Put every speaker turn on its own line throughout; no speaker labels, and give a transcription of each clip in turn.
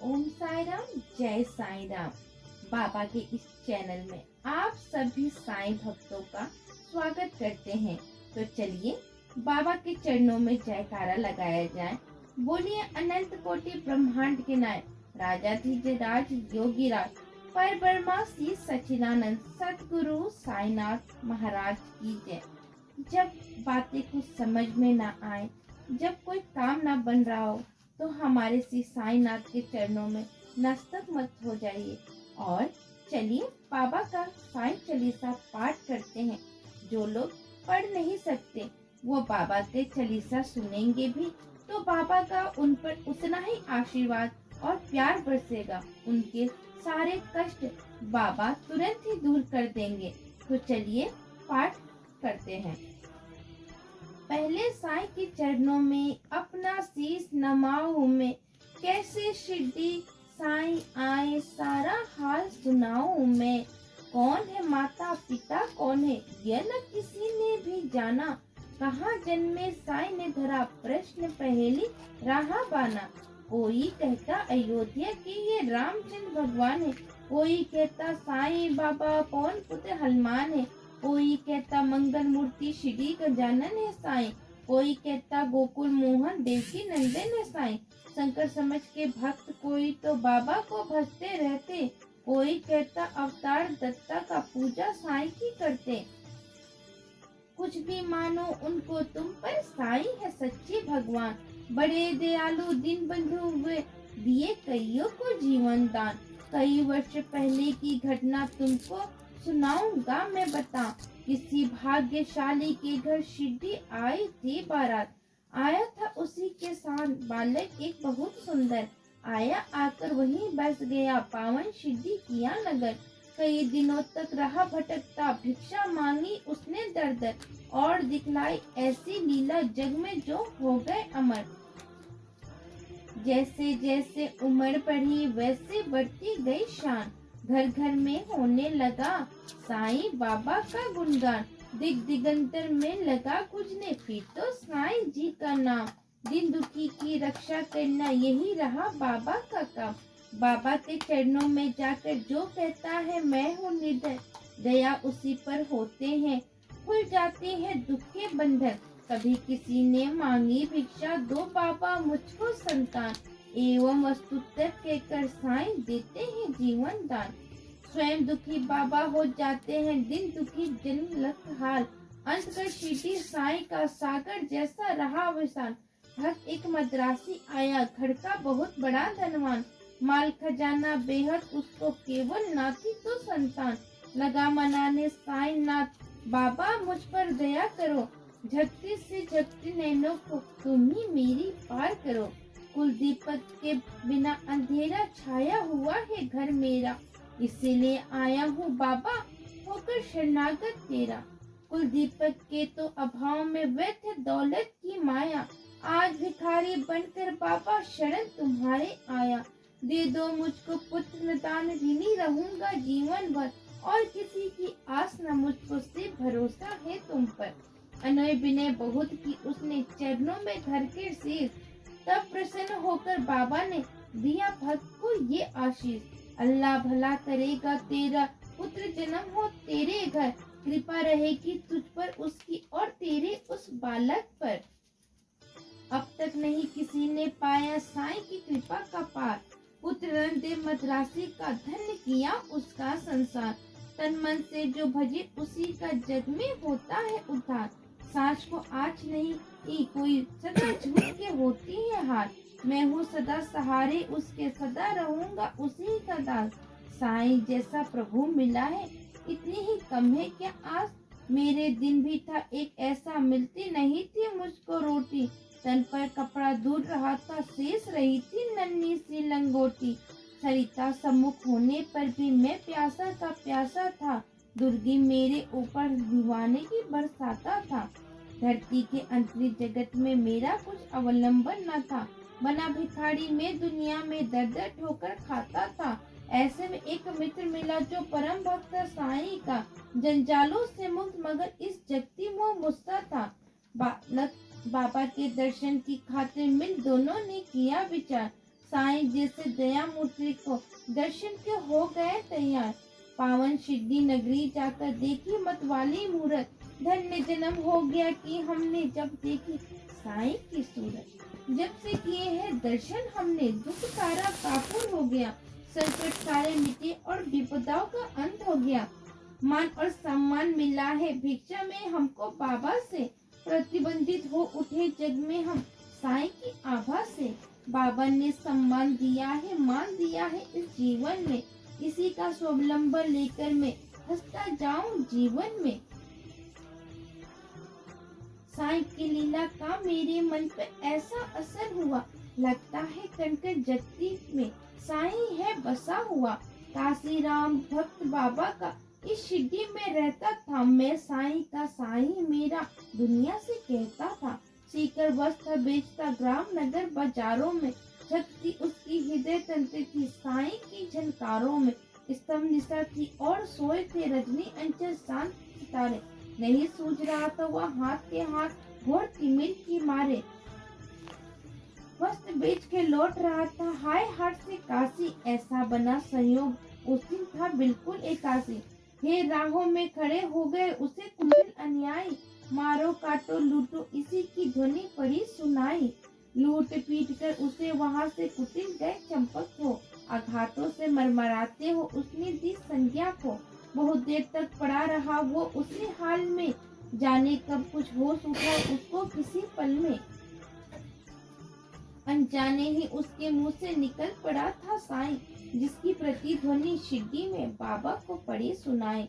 ओम साई राम, जय साई राम। बाबा के इस चैनल में आप सभी साईं भक्तों का स्वागत करते हैं। तो चलिए बाबा के चरणों में जयकारा लगाया जाए। बोलिए अनंत कोटि ब्रह्मांड के नायक, राजाधिराज योगी राज, पर ब्रह्मा श्री सच्चिदानंद सतगुरु साईनाथ महाराज की जय। जब बातें कुछ समझ में ना आए, जब कोई काम ना बन रहा हो, तो हमारे श्री साईनाथ के चरणों में नतमस्तक मत हो जाइए और चलिए बाबा का साई चालीसा पाठ करते हैं। जो लोग पढ़ नहीं सकते वो बाबा के चालीसा सुनेंगे भी तो बाबा का उन पर उतना ही आशीर्वाद और प्यार बरसेगा। उनके सारे कष्ट बाबा तुरंत ही दूर कर देंगे। तो चलिए पाठ करते हैं। पहले साईं के चरणों में अपना शीश नमाऊं मैं, कैसे शिरडी साईं आए सारा हाल सुनाऊं मैं। कौन है माता पिता कौन है यह न किसी ने भी जाना, कहाँ जन्मे साईं ने धरा प्रश्न पहेली रहा बाना। कोई कहता अयोध्या के ये रामचंद्र भगवान है, कोई कहता साईं बाबा पवन पुत्र हनुमान है, कोई कहता मंगल मूर्ति शिरडी गजानन है साईं, कोई कहता गोकुल मोहन देवकी नंदन है साईं। शंकर समझ के भक्त कोई तो बाबा को भजते रहते, कोई कहता अवतार दत्ता का पूजा साईं की करते। कुछ भी मानो उनको तुम पर, साईं है सच्चे भगवान, बड़े दयालु दीन बंधु हुए, दिए कईयों को जीवन दान। कई वर्ष पहले की घटना तुमको सुनाऊंगा मैं बता। किसी भाग्यशाली के घर शिरडी आई थी बारात, आया था उसी के साथ बालक एक बहुत सुंदर, आया आकर वहीं बस गया पावन शिरडी किया नगर। कई दिनों तक रहा भटकता, भिक्षा मांगी उसने दर दर, और दिखलाई ऐसी लीला जग में जो हो गए अमर। जैसे जैसे उम्र बढ़ी वैसे बढ़ती गई शान, घर घर में होने लगा साईं बाबा का गुणगान। दिग दिगंतर में लगा गुजने फिर तो साईं जी का नाम, दिन दुखी की रक्षा करना यही रहा बाबा का काम। बाबा के चरणों में जाकर जो कहता है मैं हूँ निर्धन, दया उसी पर होते हैं, खुल जाते हैं दुख के बंधन। कभी किसी ने मांगी भिक्षा, दो बाबा मुझको संतान, एवं वस्तुतः कहकर साईं देते हैं जीवन दान। स्वयं दुखी बाबा हो जाते हैं, दिन दुखी जन लख हाल, अंत कर शिरडी साईं का सागर जैसा रहा विशाल। भक्त एक मद्रासी आया, घर का बहुत बड़ा धनवान, माल खजाना बेहद उसको केवल नाथी तो संतान। लगा मनाने साईं नाथ बाबा मुझ पर दया करो, झकती से झकती नैनों को तुम ही मेरी पार करो। कुल दीपक के बिना अंधेरा छाया हुआ है घर मेरा, इसीलिए आया हूँ बाबा होकर शरणागत तेरा। कुल दीपक के तो अभाव में व्यर्थ दौलत की माया, आज भिखारी बनकर बाबा शरण तुम्हारे आया। दे दो मुझको पुत्र दान, ऋणी रहूंगा जीवन भर, और किसी की आस न मुझको से भरोसा है तुम पर। अनय विनय बहुत की उसने चरणों में धर के शीश, तब प्रसन्न होकर बाबा ने दिया भक्त को ये आशीष। अल्लाह भला करेगा तेरा, पुत्र जन्म हो तेरे घर, कृपा रहेगी तुझ पर उसकी और तेरे उस बालक पर। अब तक नहीं किसी ने पाया साईं की कृपा का पार, पुत्र रंदे मद्रासी का धन्य किया उसका संसार। तन मन से जो भजे उसी का जग में होता है उद्धार। सांस को आँच नहीं कोई, सदा झूठ के होती है हार। मैं हूँ सदा सहारे उसके, सदा रहूंगा उसी का दास। साईं जैसा प्रभु मिला है इतनी ही कम है क्या आस। मेरे दिन भी था एक ऐसा, मिलती नहीं थी मुझको रोटी, तन पर कपड़ा दूर रहा था, शेष रही थी नन्ही सी लंगोटी। सरिता सम्मुख होने पर भी मैं प्यासा का प्यासा था, दुर्गी मेरे ऊपर दीवाने की बरसाता था। धरती के अंतरिक्ष जगत में मेरा कुछ अवलंबन न था, बना भिखारी में दुनिया में दर दर ठोकर खाता था। ऐसे में एक मित्र मिला जो परम भक्त साईं का, जंजालों से मुक्त मगर इस जगती मोह मुझसा था। बाबा के दर्शन की खातिर मिल दोनों ने किया विचार, साईं जैसे दया मूर्ति को दर्शन के हो गए तैयार। पावन शिरडी नगरी जाकर देखी मतवाली मूरत, धन्य जन्म हो गया कि हमने जब देखी साईं की सूरत। जब से किए हैं दर्शन हमने, दुख सारा काफूर हो गया, संकट सारे मिटे और विपदाओं का अंत हो गया। मान और सम्मान मिला है भिक्षा में हमको बाबा से, प्रतिबंधित हो उठे जग में हम साईं की आभा से। बाबा ने सम्मान दिया है, मान दिया है इस जीवन में, इसी का स्वावलंबन लेकर मैं हंसता जाऊं जीवन में। साईं की लीला का मेरे मन पे ऐसा असर हुआ, लगता है कण-कण जगती में साईं है बसा हुआ। काशी राम भक्त बाबा का इस शिरडी में रहता था, मैं साईं का साईं मेरा दुनिया से कहता था। सीकर वस्त्र बेचता ग्राम नगर बाजारों में, झकती उसकी हृदय तंत्र थी साईं की झनकारों में। स्तंभ निशा थी और सोए थे रजनी अंचल शांत सितारे, नहीं सूझ रहा था वह हाथ के हाथ घोर तिमिर की मारे। वस्त्र बेच के लौट रहा था हाय हाट से काशी, ऐसा बना संयोग उस दिन था बिल्कुल एकासी। हे राहों में खड़े हो गए उसे कुटिल अन्यायी, मारो काटो लूटो इसी की ध्वनि पड़ी सुनाई। लूट पीट कर उसे वहां से कुटिल गए चंपक हो, आघातों से मरमराते हो उसने दी संज्ञा को। बहुत देर तक पड़ा रहा वो उसी हाल में, जाने कब कुछ होश उठा उसको किसी पल में। अनजाने ही उसके मुंह से निकल पड़ा था साईं, जिसकी प्रतिध्वनि शिरडी में बाबा को पड़ी सुनाई।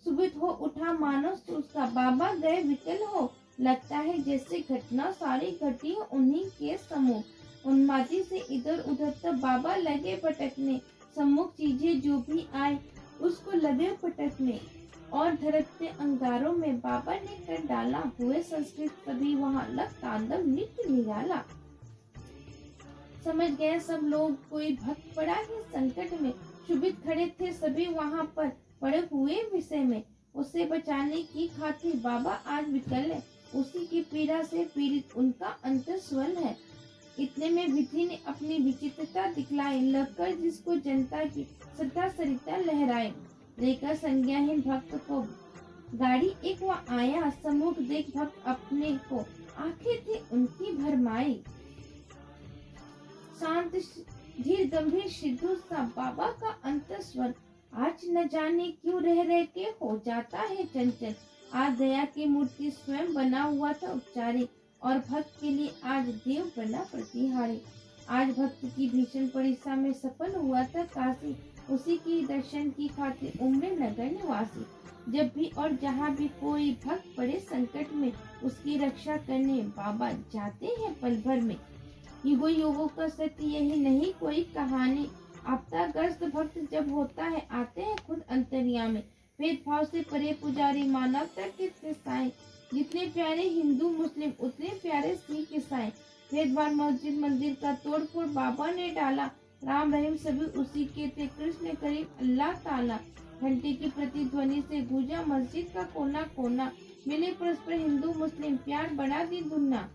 सुबित हो उठा मानो उसका, बाबा गए विकल हो, लगता है जैसे घटना सारी घटी हो उन्हीं के समूह। उन्मादी से इधर उधर तब बाबा लगे भटकने, सम्मुख चीजें जो भी आए उसको लगे पटकने। और धड़कते अंगारों में बाबा ने कर डाला, हुए संस्कृत सभी वहाँ लग तांडव नृत्य निराला। समझ गए सब लोग कोई भक्त पड़ा है संकट में, शुभित खड़े थे सभी वहाँ पर पड़े हुए विषय में। उसे बचाने की खातिर बाबा आज विकल है, उसी की पीड़ा से पीड़ित उनका अंतर स्वल है। इतने में विधि ने अपनी विचित्रता दिखलाई, लगकर जिसको जनता की श्रद्धा सरिता लहराए। लेकर संज्ञाहीन भक्त को गाड़ी एक वो आया, सम्मुख देख भक्त अपने को आंखें थी उनकी भरमाई। शांत धीर गंभीर सिद्धू सा बाबा का अंतर स्वर, आज न जाने क्यों रह रह के हो जाता है चंचल। आज दया की मूर्ति स्वयं बना हुआ था उपचारी, और भक्त के लिए आज देव बना प्रतिहारी। आज भक्त की भीषण परीक्षा में सफल हुआ था काशी, उसी की दर्शन की खातिर उम्र नगर निवासी। जब भी और जहाँ भी कोई भक्त पड़े संकट में, उसकी रक्षा करने बाबा जाते हैं पल भर में। युगों युगों का सत्य यही नहीं कोई कहानी, आपदाग्रस्त भक्त जब होता है आते हैं खुद अंतर्यामी। भेदभाव से परे पुजारी मानवता के थे साईं, जितने प्यारे हिंदू मुस्लिम उतने प्यारे सिख ईसाई। भेदभाव मस्जिद मंदिर का तोड़फोड़ बाबा ने डाला, राम रहीम सभी उसी के थे, कृष्ण करीम अल्लाह ताला। घंटे की प्रतिध्वनि से गूंजा मस्जिद का कोना कोना, मिले परस्पर हिंदू मुस्लिम प्यार बढ़ा दी दुनिया।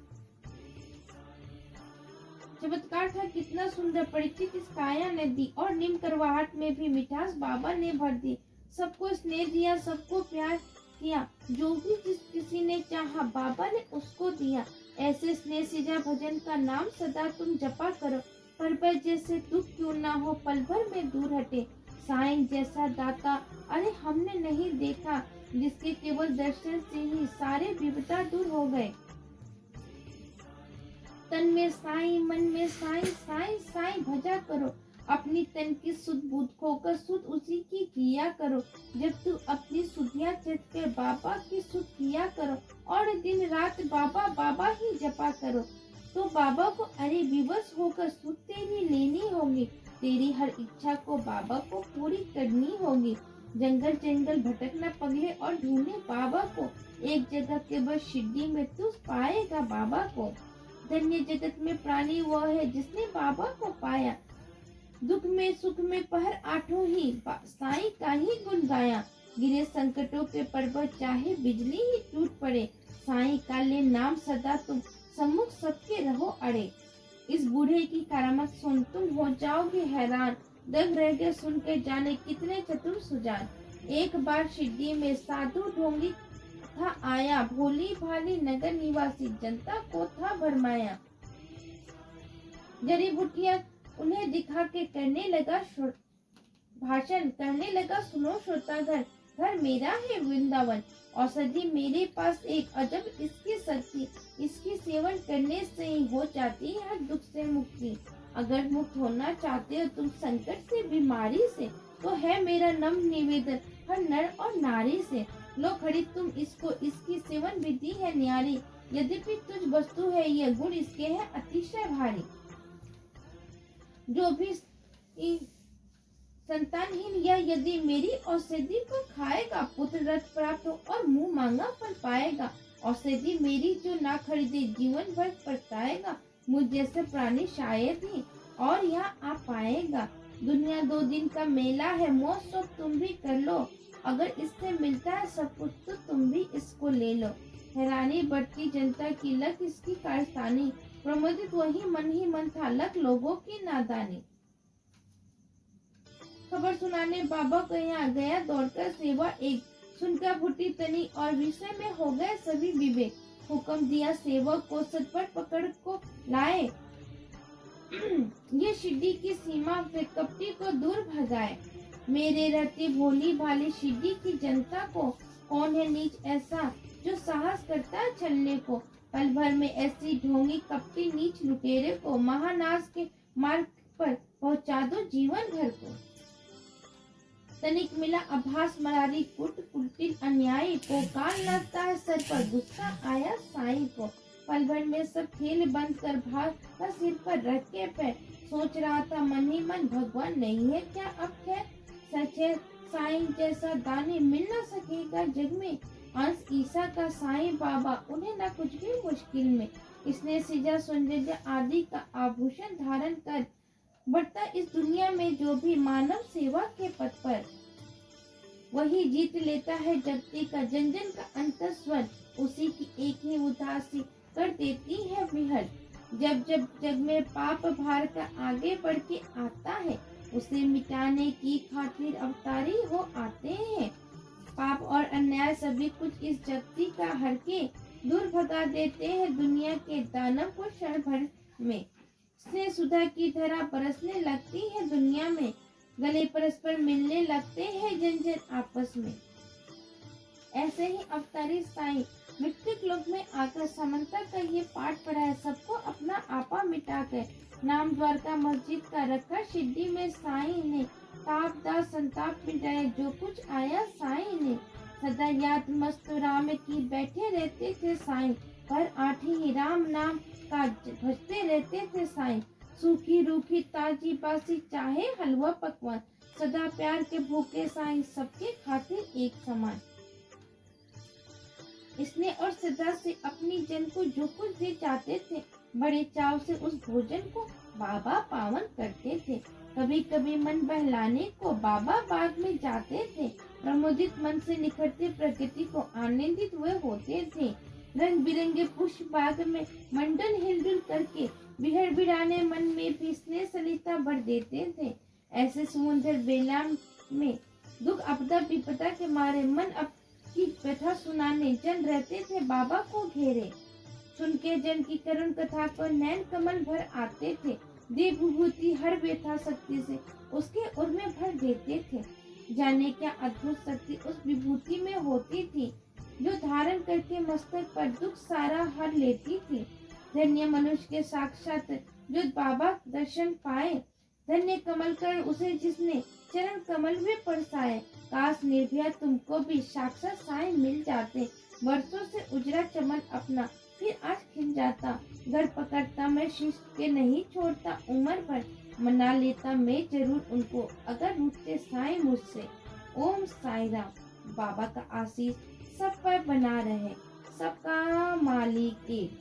चमत्कार था कितना सुंदर, परिचित इस काया ने दी, और निम करवाहट में भी मिठास बाबा ने भर दी। सबको स्नेह दिया, सबको प्यार किया, जो भी जिस किसी ने चाहा बाबा ने उसको दिया। ऐसे स्नेह सिजा भजन का नाम सदा तुम जपा करो, पर जैसे दुख क्यों ना हो पल भर में दूर हटे। साईं जैसा दाता अरे हमने नहीं देखा, जिसके केवल दर्शन से ही सारे विपदा दूर हो गए। तन में साईं मन में साईं, साईं साईं भजा करो, अपनी तन की सुध बुध खोकर सुध उसी की किया करो। जब तू अपनी सुधिया चेत कर बाबा की सुध किया करो, और दिन रात बाबा बाबा ही जपा करो, तो बाबा को अरे विवश होकर सुध तेरी लेनी होगी। तेरी हर इच्छा को बाबा को पूरी करनी होगी। जंगल जंगल भटकना पगले और ढूंढे बाबा को, एक जगह के बस शिरडी में तू पाएगा बाबा को। धन्य जगत में प्राणी वह है जिसने बाबा को पाया, दुख में सुख में पहर आठों ही साईं का ही गुण गाया। गिरे संकटों के पर्वत चाहे बिजली ही टूट पड़े, साईं का ले नाम सदा तुम सम्मुख सबके रहो अड़े। इस बूढ़े की करामत सुन तुम हो जाओगे हैरान, दंग रह के सुन के जाने कितने चतुर सुजान। एक बार शिरडी में साधु ढोंगी था आया, भोली भाली नगर निवासी जनता को था भरमाया। जड़ी बूटियां उन्हें दिखा के करने लगा भाषण, कहने लगा सुनो श्रोतागण, घर मेरा है वृंदावन, औषधि मेरे पास एक अजब इसकी शक्ति, इसकी सेवन करने से ही हो जाती है हर दुख से मुक्ति। अगर मुक्त होना चाहते हो तुम संकट से, बीमारी से, तो है मेरा नम्र निवेदन हर नर और नारी से, लो खरीद तुम इसको, इसकी सेवन विधि है न्यारी, यद्यपि तुझ वस्तु है यह, गुण इसके है अतिशय भारी। जो भी संतानहीन या यदि मेरी औषधि को खाएगा, पुत्र रथ प्राप्त हो और मुंह मांगा फल पाएगा। औषधि मेरी जो ना खरीदे जीवन भर पछताएगा, मुझ जैसे प्राणी शायद ही और यहाँ आ पाएगा। दुनिया 2 दिन का मेला है, मौज शौक तुम भी कर लो, अगर इससे मिलता है सब कुछ तो तुम भी इसको ले लो। हैरानी बढ़ती जनता की, लक इसकी कारस्तानी, प्रमोदित वही मन था, लक लोगों की नादानी। खबर सुनाने बाबा को यहाँ गया दौड़कर सेवा एक, सुनकर फूटी तनी और विषय में हो गए सभी विवेक। हुक्म दिया सेवक को सटपट पकड़ को लाए, ये शिरडी की सीमा से कपटी को दूर भगाए। मेरे रहते भोली भाली शिरडी की जनता को, कौन है नीच ऐसा जो साहस करता है छलने को। पल भर में ऐसी ढोंगी कपटी नीच लुटेरे को, महानाश के मार्ग पर पहुंचा दो जीवन भर को। तनिक मिला आभास मरारी कुट कुटिल अन्यायी को, कान नाचता है सर पर, गुस्सा आया साईं को। पल भर में सब खेल बंद कर भाग का सिर पर रख के पैर, सोच रहा था मन ही मन भगवान नहीं है क्या अब खैर। सच है साईं जैसा दानी मिल न सकेगा जग में, अंश ईसा का साईं बाबा उन्हें न कुछ भी मुश्किल में। इसने सिजा सौंदर्य आदि का आभूषण धारण कर बढ़ता इस दुनिया में जो भी मानव सेवा के पथ पर, वही जीत लेता है जगती का जन जन का अंतर स्वर, उसी की एक ही उदासी कर देती है विहर। जब जब जग में पाप भार का आगे बढ़ के आता है, उसे मिटाने की खातिर अवतारी हो आते हैं। पाप और अन्याय सभी कुछ इस जगती का हर के दूर भगा देते हैं दुनिया के दानव को क्षण भर में। स्नेह सुधा की धारा बरसने लगती है दुनिया में, गले परस्पर मिलने लगते हैं जन जन आपस में। ऐसे ही अवतारी साईं मृत्यु लोक में आकर समन्ता का ये पाठ पढ़ाया, सबको अपना आपा मिटाकर। नाम द्वारका मस्जिद का रखा शिरडी में साईं ने, ताप दास संताप मिटाया जो कुछ आया साईं ने। सदा याद मस्त राम की बैठे रहते थे साईं, पर आठी ही राम नाम का भजते रहते थे साईं। सूखी रूखी ताजी बासी चाहे हलवा पकवान, सदा प्यार के भूखे साईं सबके खातिर एक समान। इसने और सदा से अपनी जन को जो कुछ दे जाते थे, बड़े चाव से उस भोजन को बाबा पावन करते थे। कभी कभी मन बहलाने को बाबा बाग में जाते थे, प्रमोदित मन से निखरते प्रकृति को आनंदित हुए होते थे। रंग बिरंगे पुष्प बाग में मंडल हिलडुल करके बिहड़ बिड़ाने मन में भी स्नेह सलिता भर देते थे। ऐसे समुद्र बेला में दुख आपदा विपदा के मारे मन अब की व्यथा सुनाने जन रहते थे बाबा को घेरे। सुन के जन की करुण कथा को नैन कमल भर आते थे, देव विभूति हर व्यथा शक्ति से उसके उर में भर देते थे। जाने क्या अद्भुत शक्ति उस विभूति में होती थी, जो धारण करके मस्तक पर दुख सारा हर लेती थी। धन्य मनुष्य के साक्षात जो बाबा दर्शन पाए, धन्य कमल कर उसे जिसने चरण कमल में परसाए। काश निर्भया तुमको भी साक्षात साईं मिल जाते, वर्षों से उजरा चमन अपना फिर आज खिल जाता। घर पकड़ता मैं शिष्य के नहीं छोड़ता उम्र भर, मना लेता मैं जरूर उनको अगर रूठते साईं मुझसे। ओम साईं राम। बाबा का आशीष सब पर बना रहे, सबका मालिक एक।